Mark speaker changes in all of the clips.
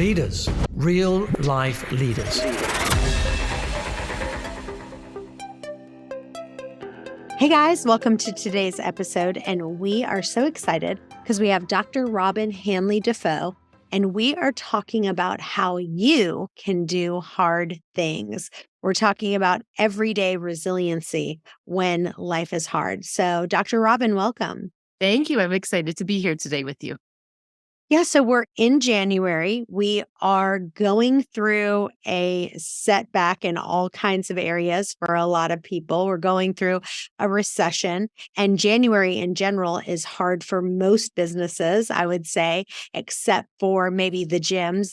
Speaker 1: Leaders, real life leaders.
Speaker 2: Hey guys, welcome to today's episode. And we are so excited because we have Dr. Robyne Hanley-Dafoe, and we are talking about how you can do hard things. We're talking about everyday resiliency when life is hard. So Dr. Robyne, welcome.
Speaker 3: Thank you. I'm excited to be here today with you.
Speaker 2: Yeah, so we're in January. We are going through a setback in all kinds of areas for a lot of people. We're going through a recession, and January in general is hard for most businesses, I would say, except for maybe the gyms.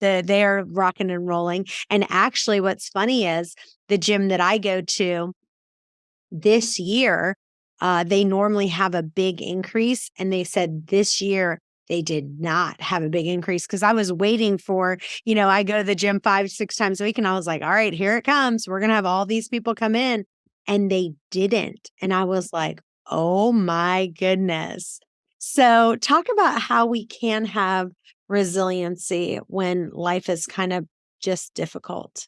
Speaker 2: They are rocking and rolling. And actually, what's funny is the gym that I go to this year, they normally have a big increase, and they said this year they did not have a big increase because I was waiting for, I go to the gym 5-6 times a week and I was like, all right, here it comes. We're going to have all these people come in, and they didn't. And I was like, oh my goodness. So talk about how we can have resiliency when life is kind of just difficult.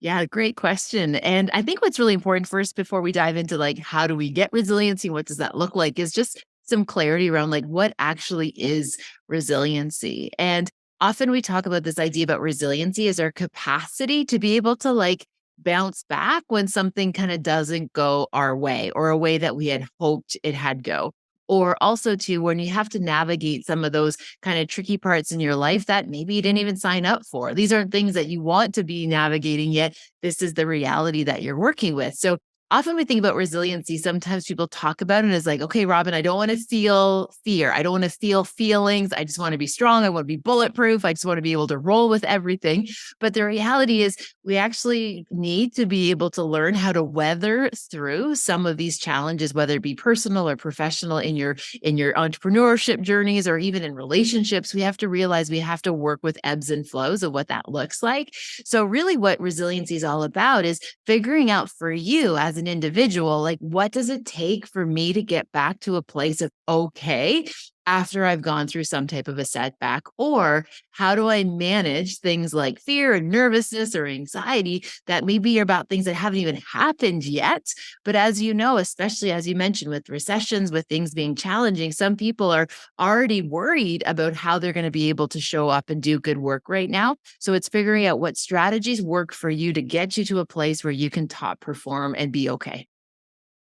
Speaker 3: Yeah, great question. And I think what's really important first before we dive into how do we get resiliency, what does that look like, is just some clarity around what actually is resiliency. And often we talk about this idea about resiliency as our capacity to be able to bounce back when something kind of doesn't go our way or a way that we had hoped it had go. Or also too, when you have to navigate some of those kind of tricky parts in your life that maybe you didn't even sign up for. These aren't things that you want to be navigating yet. This is the reality that you're working with. So often we think about resiliency. Sometimes people talk about it as okay, Robyne, I don't want to feel fear. I don't want to feel feelings. I just want to be strong. I want to be bulletproof. I just want to be able to roll with everything. But the reality is we actually need to be able to learn how to weather through some of these challenges, whether it be personal or professional in your entrepreneurship journeys or even in relationships. We have to realize we have to work with ebbs and flows of what that looks like. So really what resiliency is all about is figuring out for you as an individual, what does it take for me to get back to a place of okay after I've gone through some type of a setback? Or how do I manage things like fear and nervousness or anxiety that maybe are about things that haven't even happened yet? But as you know, especially as you mentioned with recessions, with things being challenging, some people are already worried about how they're going to be able to show up and do good work right now. So it's figuring out what strategies work for you to get you to a place where you can top perform and be okay.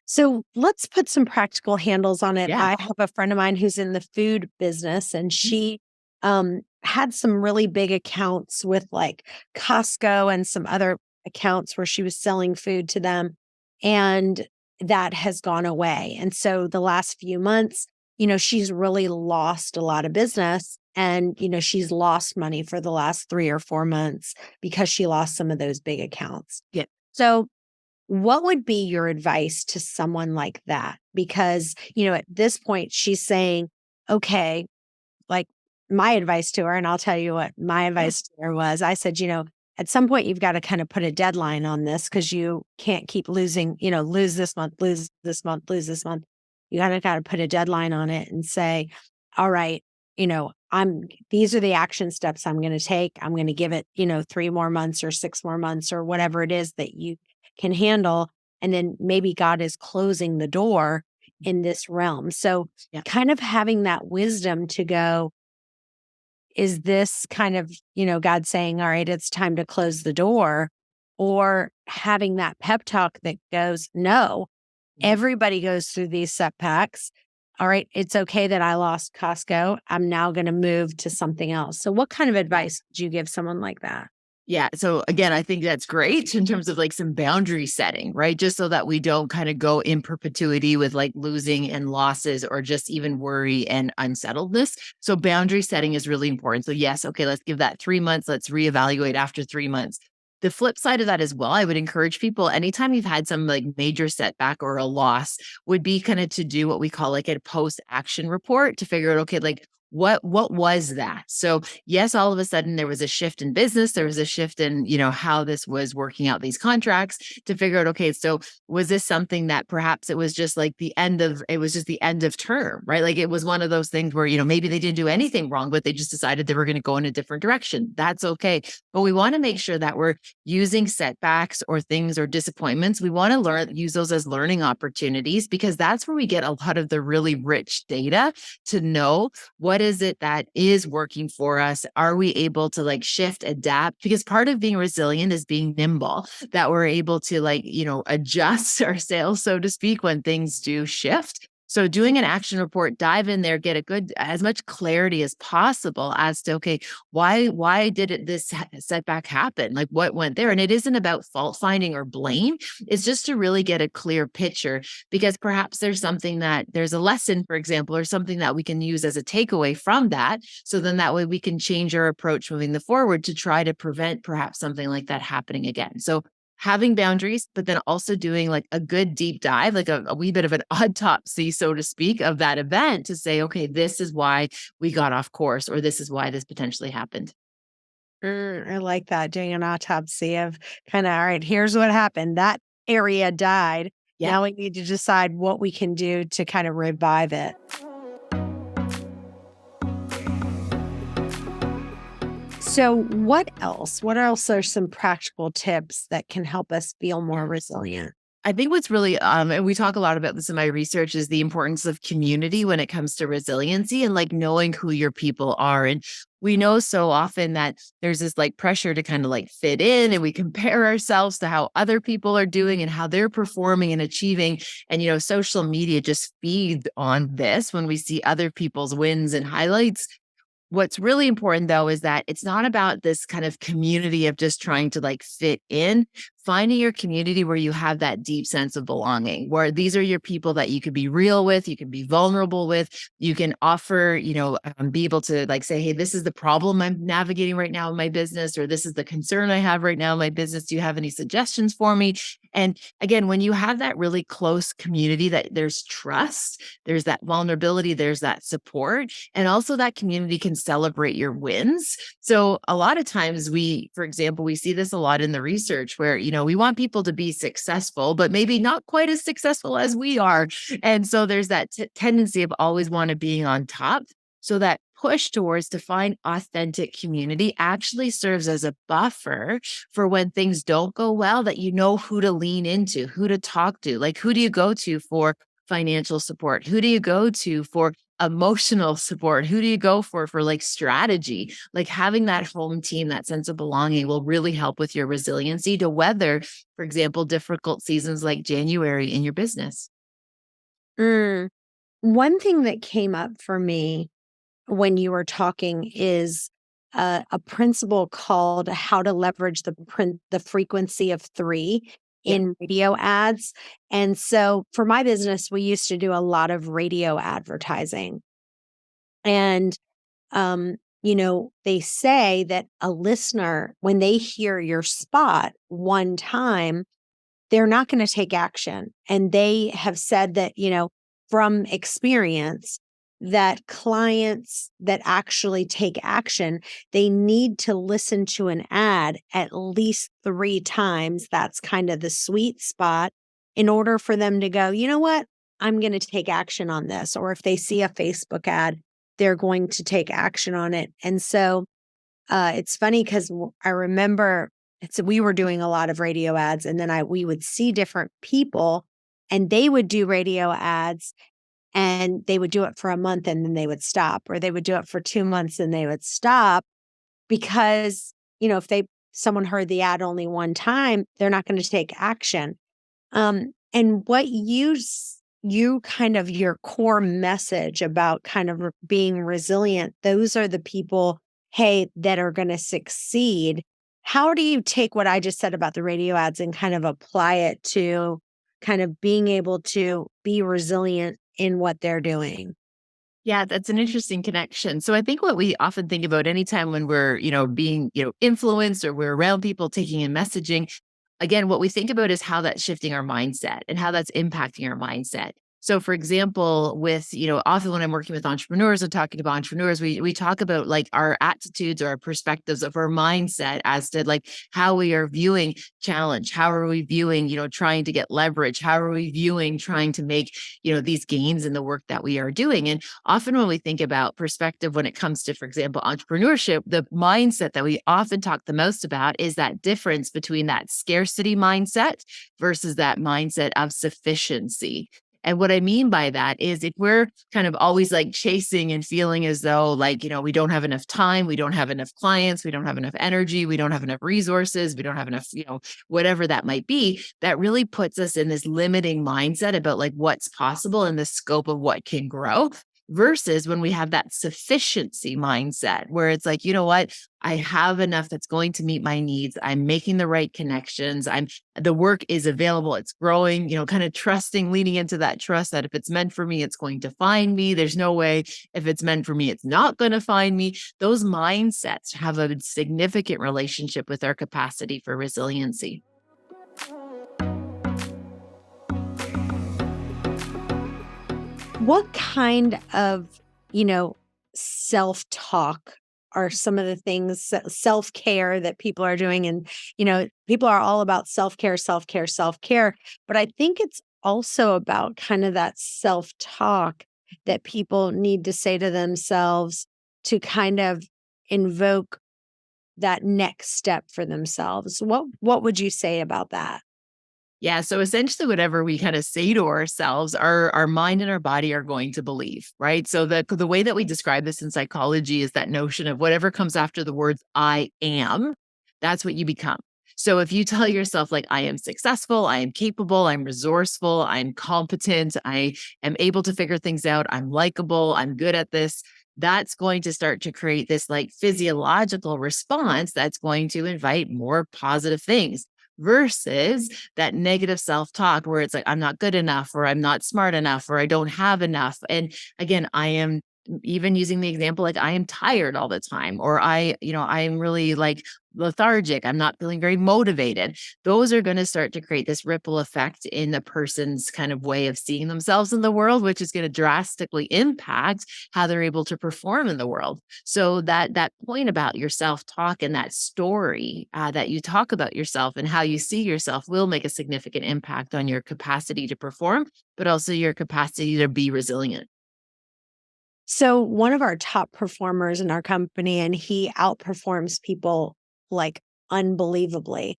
Speaker 2: So let's put some practical handles on it.
Speaker 3: Yeah.
Speaker 2: I have a friend of mine who's in the food business, and she had some really big accounts with Costco and some other accounts where she was selling food to them. And that has gone away. And so the last few months, she's really lost a lot of business, and, she's lost money for the last 3 or 4 months because she lost some of those big accounts.
Speaker 3: Yeah.
Speaker 2: So what would be your advice to someone like that? Because, at this point, she's saying, okay, my advice to her, and I'll tell you what my advice to her was. I said, at some point, you've got to kind of put a deadline on this because you can't keep losing, lose this month, lose this month, lose this month. You got to put a deadline on it and say, all right, these are the action steps I'm going to take. I'm going to give it, 3 more months or 6 more months or whatever it is that you can handle. And then maybe God is closing the door in this realm. So kind of having that wisdom to go, is this kind of, God saying, all right, it's time to close the door, or having that pep talk that goes, no, everybody goes through these setbacks. All right, it's okay that I lost Costco. I'm now going to move to something else. So what kind of advice would you give someone like that?
Speaker 3: Yeah. So again, I think that's great in terms of some boundary setting, right? Just so that we don't kind of go in perpetuity with losing and losses or just even worry and unsettledness. So boundary setting is really important. So yes, okay, let's give that 3 months. Let's reevaluate after 3 months. The flip side of that as well, I would encourage people anytime you've had some major setback or a loss would be kind of to do what we call a post-action report to figure out, okay, what was that? So yes, all of a sudden there was a shift in business. There was a shift in, how this was working out these contracts to figure out, okay, so was this something that perhaps it was just like the end of term, right? Like it was one of those things where, maybe they didn't do anything wrong, but they just decided they were going to go in a different direction. That's okay. But we want to make sure that we're using setbacks or things or disappointments. We want to use those as learning opportunities, because that's where we get a lot of the really rich data to know what is it that is working for us. Are we able to like shift, adapt? Because part of being resilient is being nimble, that we're able to adjust our sails, so to speak, when things do shift. So doing an action report, dive in there, get as much clarity as possible as to, okay, why did this setback happen? Like what went there? And it isn't about fault finding or blame. It's just to really get a clear picture, because perhaps there's a lesson, for example, or something that we can use as a takeaway from that. So then that way we can change our approach moving forward to try to prevent perhaps something like that happening again. So having boundaries, but then also doing like a good deep dive, like a wee bit of an autopsy, so to speak, of that event to say, okay, this is why we got off course, or this is why this potentially happened.
Speaker 2: I like that, doing an autopsy of kind of, all right, here's what happened. That area died.
Speaker 3: Yeah.
Speaker 2: Now we need to decide what we can do to kind of revive it. So what else? What else are some practical tips that can help us feel more resilient?
Speaker 3: I think what's really, and we talk a lot about this in my research, is the importance of community when it comes to resiliency, and like knowing who your people are. And we know so often that there's this like pressure to kind of like fit in, and we compare ourselves to how other people are doing and how they're performing and achieving. And, social media just feeds on this when we see other people's wins and highlights. What's really important, though, is that it's not about this kind of community of just trying to like fit in. Finding your community where you have that deep sense of belonging, where these are your people that you could be real with, you can be vulnerable with, you can offer, be able to like say, hey, this is the problem I'm navigating right now in my business, or this is the concern I have right now in my business. Do you have any suggestions for me? And again, when you have that really close community, that there's trust, there's that vulnerability, there's that support, and also that community can celebrate your wins. So a lot of times for example, we see this a lot in the research where, we want people to be successful, but maybe not quite as successful as we are. And so there's that tendency of always want to being on top. So that push towards to find authentic community actually serves as a buffer for when things don't go well, that you know who to lean into, who to talk to. Like, who do you go to for financial support? Who do you go to for emotional support? Who do you go for like strategy? Like having that home team, that sense of belonging will really help with your resiliency to weather, for example, difficult seasons like January in your business.
Speaker 2: One thing that came up for me when you were talking is a principle called how to leverage the frequency of 3 in radio ads. And so for my business, we used to do a lot of radio advertising. And, they say that a listener, when they hear your spot one time, they're not going to take action. And they have said that, from experience, that clients that actually take action, they need to listen to an ad at least 3 times. That's kind of the sweet spot in order for them to go, you know what, I'm going to take action on this. Or if they see a Facebook ad, they're going to take action on it. And so it's funny because I remember we were doing a lot of radio ads, and then we would see different people and they would do radio ads. And they would do it for a month and then they would stop, or they would do it for 2 months and they would stop because, if someone heard the ad only one time, they're not going to take action. And what you kind of your core message about kind of being resilient, those are the people, hey, that are going to succeed. How do you take what I just said about the radio ads and kind of apply it to kind of being able to be resilient in what they're doing?
Speaker 3: Yeah, that's an interesting connection. So I think what we often think about anytime when we're, being, influenced, or we're around people taking in messaging, again, what we think about is how that's shifting our mindset and how that's impacting our mindset. So for example, with, often when I'm working with entrepreneurs and talking to entrepreneurs, we talk about like our attitudes or our perspectives of our mindset as to like how we are viewing challenge. How are we viewing, trying to get leverage? How are we viewing trying to make, these gains in the work that we are doing? And often when we think about perspective, when it comes to, for example, entrepreneurship, the mindset that we often talk the most about is that difference between that scarcity mindset versus that mindset of sufficiency. And what I mean by that is if we're kind of always like chasing and feeling as though like, we don't have enough time, we don't have enough clients, we don't have enough energy, we don't have enough resources, we don't have enough, whatever that might be, that really puts us in this limiting mindset about like what's possible and the scope of what can grow. Versus when we have that sufficiency mindset where it's like, you know what, I have enough that's going to meet my needs. I'm making the right connections. The work is available. It's growing, kind of trusting, leaning into that trust that if it's meant for me, it's going to find me. There's no way if it's meant for me, it's not going to find me. Those mindsets have a significant relationship with our capacity for resiliency.
Speaker 2: What kind of, self-talk are some of the things, self-care that people are doing? And, people are all about self-care, self-care, self-care. But I think it's also about kind of that self-talk that people need to say to themselves to kind of invoke that next step for themselves. What would you say about that?
Speaker 3: Yeah. So essentially, whatever we kind of say to ourselves, our mind and our body are going to believe, right? So the way that we describe this in psychology is that notion of whatever comes after the words I am, that's what you become. So if you tell yourself like I am successful, I am capable, I'm resourceful, I'm competent, I am able to figure things out, I'm likable, I'm good at this, that's going to start to create this like physiological response that's going to invite more positive things versus that negative self-talk where it's like, I'm not good enough, or I'm not smart enough, or I don't have enough. And again, I am even using the example, like I am tired all the time, or I am really like lethargic. I'm not feeling very motivated. Those are going to start to create this ripple effect in the person's kind of way of seeing themselves in the world, which is going to drastically impact how they're able to perform in the world. So that point about your self-talk and that story that you talk about yourself and how you see yourself will make a significant impact on your capacity to perform, but also your capacity to be resilient.
Speaker 2: So one of our top performers in our company, and he outperforms people like unbelievably.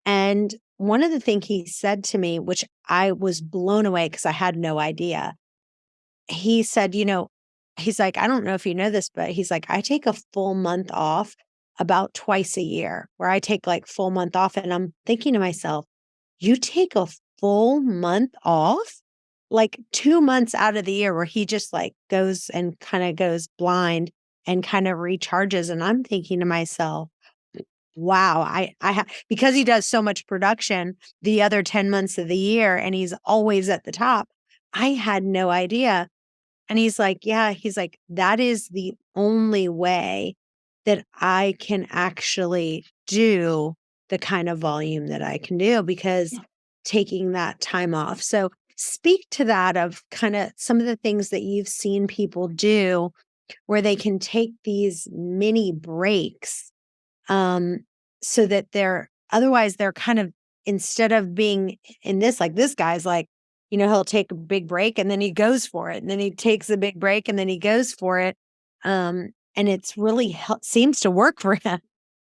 Speaker 2: And one of the things he said to me, which I was blown away because I had no idea, he said, he's like, I don't know if you know this, but he's like, I take a full month off about twice a year where I take like full month off. And I'm thinking to myself, you take a full month off? Like 2 months out of the year where he just like goes and kind of goes blind and kind of recharges. And I'm thinking to myself, wow, because he does so much production the other 10 months of the year and he's always at the top. I had no idea. And he's like, yeah, he's like, that is the only way that I can actually do the kind of volume that I can do because taking that time off. So speak to that of kind of some of the things that you've seen people do where they can take these mini breaks so that otherwise they're kind of, instead of being in this, like this guy's like, he'll take a big break and then he goes for it. And then he takes a big break and then he goes for it. And it's really seems to work for him.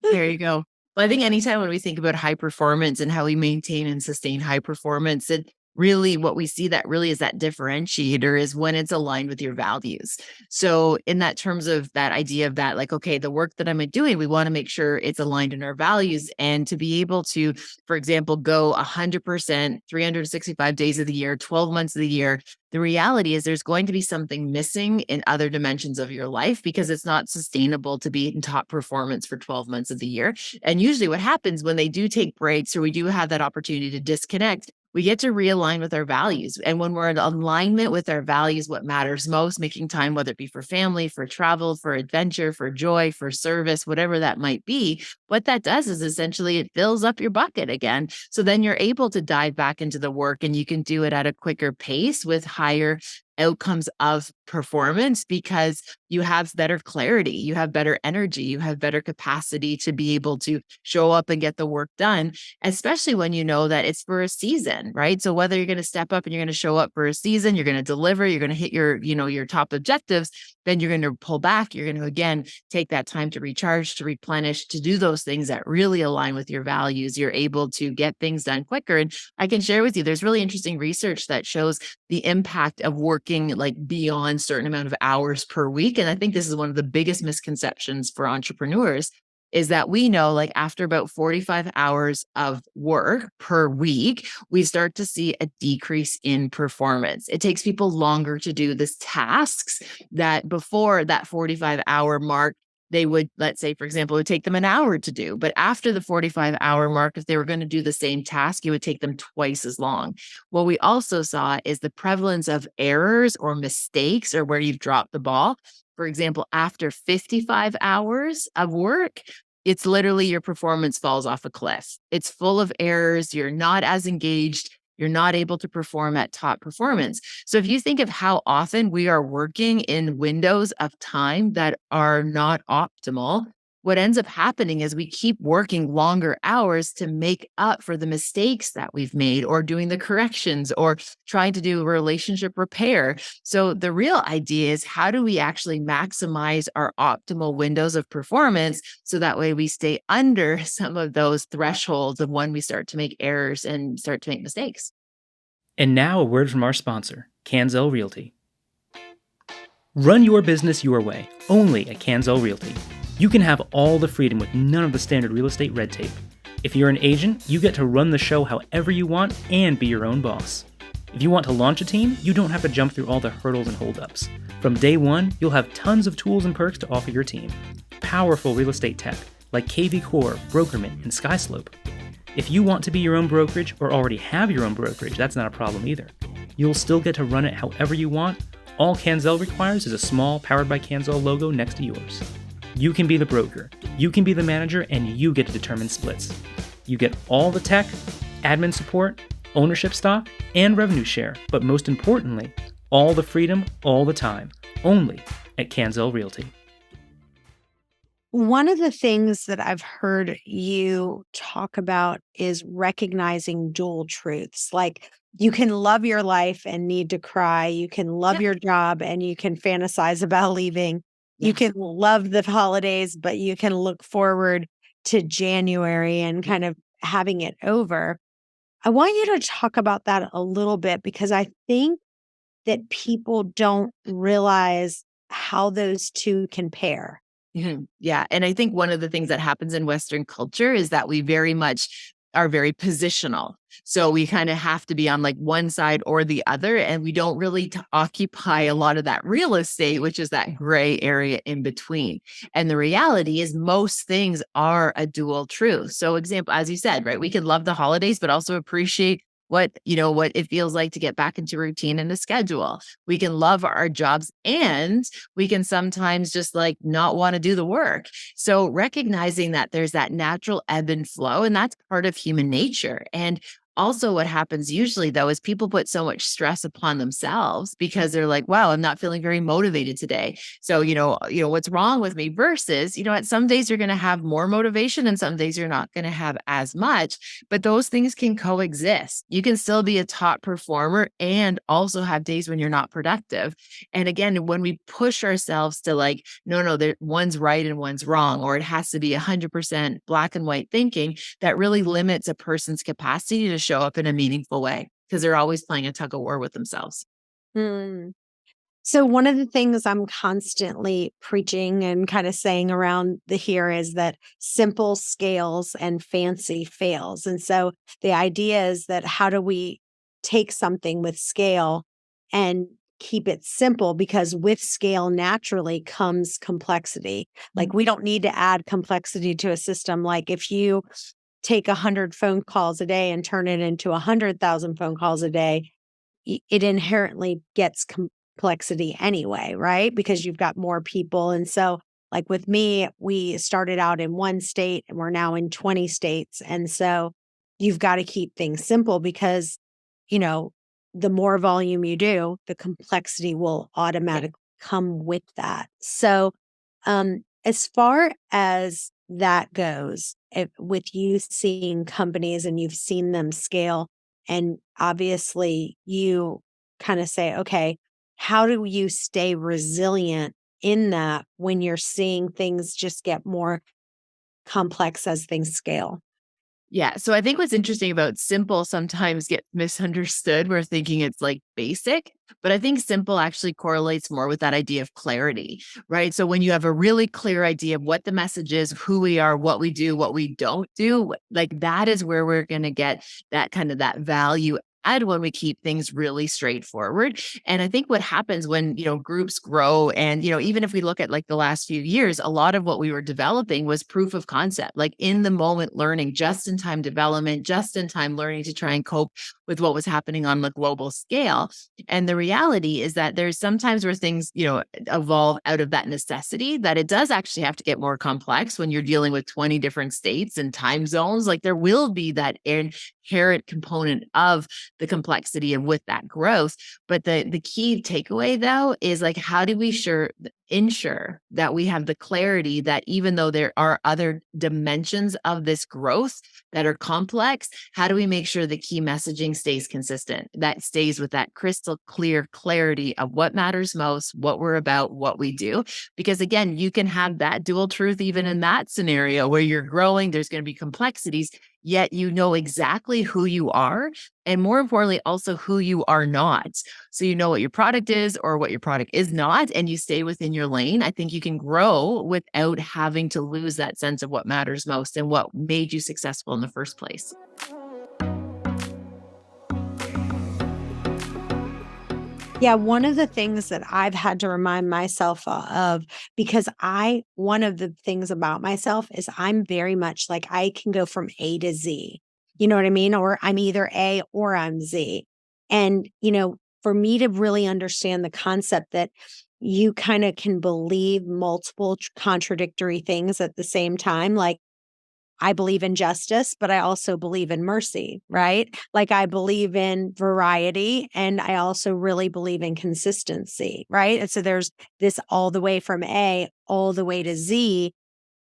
Speaker 3: There you go. Well, I think anytime when we think about high performance and how we maintain and sustain high performance, it really what we see that really is that differentiator is when it's aligned with your values. So in that terms of that idea of that, like, okay, the work that I'm doing, we want to make sure it's aligned in our values and to be able to, for example, go 100%, 365 days of the year, 12 months of the year. The reality is there's going to be something missing in other dimensions of your life because it's not sustainable to be in top performance for 12 months of the year. And usually what happens when they do take breaks or we do have that opportunity to disconnect, we get to realign with our values. And when we're in alignment with our values, what matters most, making time, whether it be for family, for travel, for adventure, for joy, for service, whatever that might be, what that does is essentially it fills up your bucket again. So then you're able to dive back into the work, and you can do it at a quicker pace with higher outcomes of performance, because you have better clarity, you have better energy, you have better capacity to be able to show up and get the work done, especially when you know that it's for a season, right? So whether you're going to step up and you're going to show up for a season, you're going to deliver, you're going to hit your, your top objectives, then you're going to pull back. You're going to, again, take that time to recharge, to replenish, to do those things that really align with your values. You're able to get things done quicker. And I can share with you, there's really interesting research that shows the impact of working like beyond certain amount of hours per week. And I think this is one of the biggest misconceptions for entrepreneurs, is that we know like after about 45 hours of work per week, we start to see a decrease in performance. It takes people longer to do these tasks that before that 45-hour mark, they would, let's say, for example, it would take them an hour to do. But after the 45-hour mark, if they were going to do the same task, it would take them twice as long. What we also saw is the prevalence of errors or mistakes, or where you've dropped the ball. For example, after 55 hours of work, it's literally your performance falls off a cliff. It's full of errors. You're not as engaged. You're not able to perform at top performance. So if you think of how often we are working in windows of time that are not optimal, what ends up happening is we keep working longer hours to make up for the mistakes that we've made, or doing the corrections, or trying to do relationship repair. So the real idea is, how do we actually maximize our optimal windows of performance so that way we stay under some of those thresholds of when we start to make errors and start to make mistakes.
Speaker 4: And now a word from our sponsor, Canzel Realty. Run your business your way, only at Canzel Realty. You can have all the freedom with none of the standard real estate red tape. If you're an agent, you get to run the show however you want and be your own boss. If you want to launch a team, you don't have to jump through all the hurdles and holdups. From day one, you'll have tons of tools and perks to offer your team. Powerful real estate tech like KV Core, Brokerment, and Skyslope. If you want to be your own brokerage or already have your own brokerage, that's not a problem either. You'll still get to run it however you want. All Canzel requires is a small Powered by Canzel logo next to yours. You can be the broker, you can be the manager, and you get to determine splits. You get all the tech, admin support, ownership stock, and revenue share, but most importantly, all the freedom, all the time, only at Canzel Realty.
Speaker 2: One of the things that I've heard you talk about is recognizing dual truths. Like, you can love your life and need to cry. You can love your job and you can fantasize about leaving. You can love the holidays, but you can look forward to January and kind of having it over. I want you to talk about that a little bit, because I think that people don't realize how those two can pair.
Speaker 3: Mhm. Yeah. And I think one of the things that happens in Western culture is that we very much are very positional. So we kind of have to be on like one side or the other, and we don't really occupy a lot of that real estate, which is that gray area in between. And the reality is most things are a dual truth. So example, as you said, right, we can love the holidays, but also appreciate what it feels like to get back into routine and a schedule. We can love our jobs, and we can sometimes just like not want to do the work. So recognizing that there's that natural ebb and flow, and that's part of human nature. And also what happens usually though is people put so much stress upon themselves because they're like, wow, I'm not feeling very motivated today. So, what's wrong with me versus, at some days you're going to have more motivation and some days you're not going to have as much, but those things can coexist. You can still be a top performer and also have days when you're not productive. And again, when we push ourselves to like, no, one's right and one's wrong, or it has to be 100% black and white thinking, that really limits a person's capacity to show up in a meaningful way, because they're always playing a tug of war with themselves.
Speaker 2: So one of the things I'm constantly preaching and kind of saying around here is that simple scales and fancy fails. And so the idea is that how do we take something with scale and keep it simple, because with scale naturally comes complexity. Like, we don't need to add complexity to a system. Like, if you take 100 phone calls a day and turn it into 100,000 phone calls a day, it inherently gets complexity anyway, right? Because you've got more people. And so, like with me, we started out in one state and we're now in 20 states. And so you've got to keep things simple because, the more volume you do, the complexity will automatically come with that. So, as far as that goes, with you seeing companies and you've seen them scale, and obviously you kind of say, okay, how do you stay resilient in that when you're seeing things just get more complex as things scale?
Speaker 3: Yeah. So I think what's interesting about simple sometimes gets misunderstood. We're thinking it's like basic, but I think simple actually correlates more with that idea of clarity, right? So when you have a really clear idea of what the message is, who we are, what we do, what we don't do, like that is where we're going to get that kind of that value add when we keep things really straightforward. And I think what happens when, groups grow and, even if we look at like the last few years, a lot of what we were developing was proof of concept, like in the moment learning, just in time development, just in time learning to try and cope with what was happening on the global scale. And the reality is that there's sometimes where things, evolve out of that necessity, that it does actually have to get more complex when you're dealing with 20 different states and time zones. Like there will be that inherent component of the complexity and with that growth. But the key takeaway though is like, how do we ensure that we have the clarity that even though there are other dimensions of this growth that are complex, how do we make sure the key messaging stays consistent, that stays with that crystal clear clarity of what matters most, what we're about, what we do? Because again, you can have that dual truth even in that scenario where you're growing, there's going to be complexities, yet you know exactly who you are. And more importantly, also who you are not. So you know what your product is or what your product is not, and you stay within your lane. I think you can grow without having to lose that sense of what matters most and what made you successful in the first place.
Speaker 2: Yeah, one of the things that I've had to remind myself of, because one of the things about myself is I'm very much like I can go from A to Z. You know what I mean? Or I'm either A or I'm Z. And, for me to really understand the concept that you kind of can believe multiple contradictory things at the same time, like I believe in justice, but I also believe in mercy, right? Like I believe in variety and I also really believe in consistency, right? And so there's this all the way from A all the way to Z,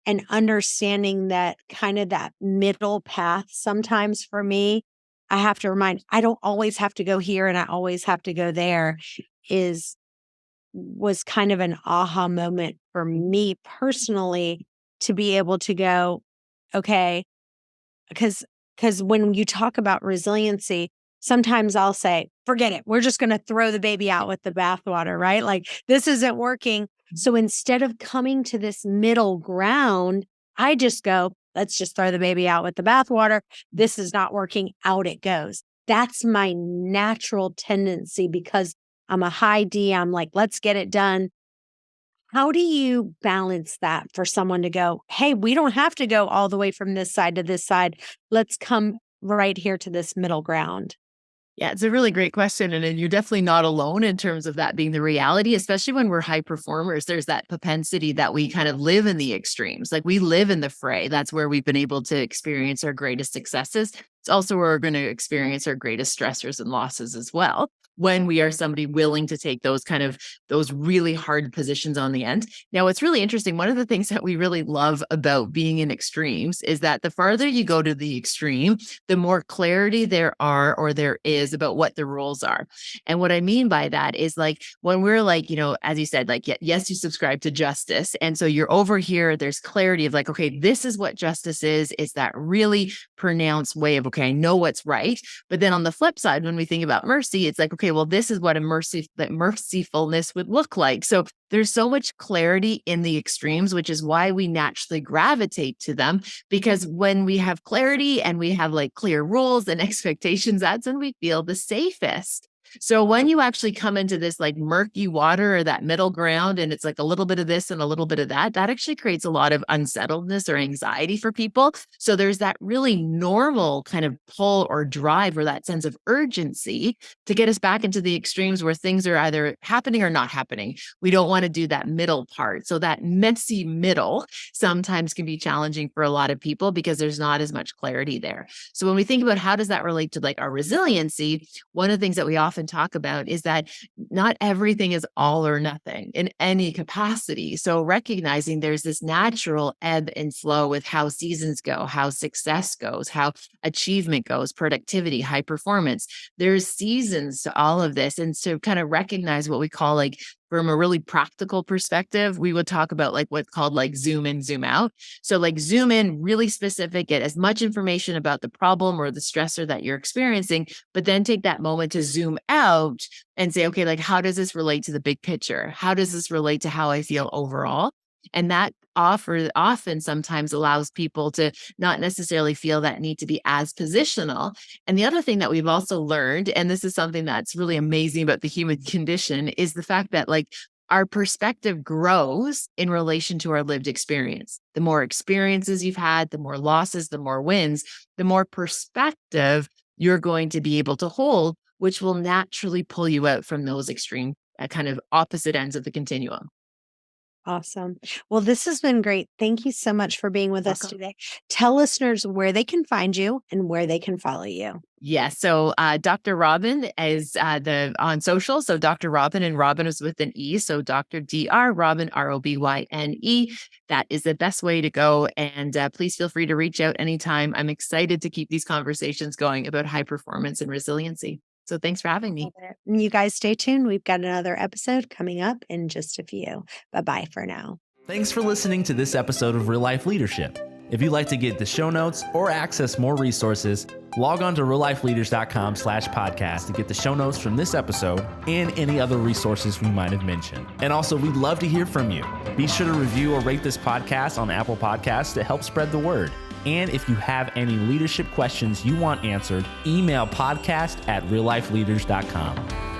Speaker 2: and understanding that kind of that middle path sometimes for me, I have to remind I don't always have to go here and I always have to go there was kind of an aha moment for me personally to be able to go, okay, because when you talk about resiliency, sometimes I'll say, forget it. We're just going to throw the baby out with the bathwater, right? Like this isn't working. So instead of coming to this middle ground, I just go, let's just throw the baby out with the bathwater. This is not working. Out it goes. That's my natural tendency because I'm a high D. I'm like, let's get it done. How do you balance that for someone to go, hey, we don't have to go all the way from this side to this side. Let's come right here to this middle ground.
Speaker 3: Yeah, it's a really great question. And you're definitely not alone in terms of that being the reality, especially when we're high performers. There's that propensity that we kind of live in the extremes. Like we live in the fray. That's where we've been able to experience our greatest successes. It's also where we're going to experience our greatest stressors and losses as well, when we are somebody willing to take those really hard positions on the end. Now, what's really interesting, one of the things that we really love about being in extremes is that the farther you go to the extreme, the more clarity there is about what the rules are. And what I mean by that is like when we're like, as you said, like, yes, you subscribe to justice. And so you're over here, there's clarity of like, okay, this is what justice is. It's that really pronounced way of, okay, I know what's right. But then on the flip side, when we think about mercy, it's like, okay, well, this is what mercifulness would look like. So there's so much clarity in the extremes, which is why we naturally gravitate to them. Because when we have clarity and we have like clear rules and expectations, that's when we feel the safest. So when you actually come into this like murky water or that middle ground, and it's like a little bit of this and a little bit of that, that actually creates a lot of unsettledness or anxiety for people. So there's that really normal kind of pull or drive or that sense of urgency to get us back into the extremes where things are either happening or not happening. We don't want to do that middle part. So that messy middle sometimes can be challenging for a lot of people because there's not as much clarity there. So when we think about how does that relate to like our resiliency, one of the things that we often talk about is that not everything is all or nothing in any capacity. So recognizing there's this natural ebb and flow with how seasons go, how success goes, how achievement goes, productivity, high performance. There's seasons to all of this. And to kind of recognize what we call like from a really practical perspective, we would talk about like what's called like zoom in, zoom out. So like zoom in, really specific, get as much information about the problem or the stressor that you're experiencing, but then take that moment to zoom out and say, okay, like how does this relate to the big picture? How does this relate to how I feel overall? And that often sometimes allows people to not necessarily feel that need to be as positional. And the other thing that we've also learned, and this is something that's really amazing about the human condition, is the fact that like our perspective grows in relation to our lived experience. The more experiences you've had, the more losses, the more wins, the more perspective you're going to be able to hold, which will naturally pull you out from those extreme kind of opposite ends of the continuum.
Speaker 2: Awesome. Well, this has been great. Thank you so much for being with us
Speaker 3: Welcome.
Speaker 2: today. Tell listeners where they can find you and where they can follow you.
Speaker 3: Yes. So Dr. Robyne is on social. So Dr. Robyne, and Robyne is with an E. So Dr. Dr. Robyne, Robyne. That is the best way to go. And please feel free to reach out anytime. I'm excited to keep these conversations going about high performance and resiliency. So thanks for having me.
Speaker 2: You guys stay tuned. We've got another episode coming up in just a few. Bye-bye for now.
Speaker 5: Thanks for listening to this episode of Real Life Leadership. If you'd like to get the show notes or access more resources, log on to reallifeleaders.com/podcast to get the show notes from this episode and any other resources we might have mentioned. And also, we'd love to hear from you. Be sure to review or rate this podcast on Apple Podcasts to help spread the word. And if you have any leadership questions you want answered, email podcast@reallifeleaders.com.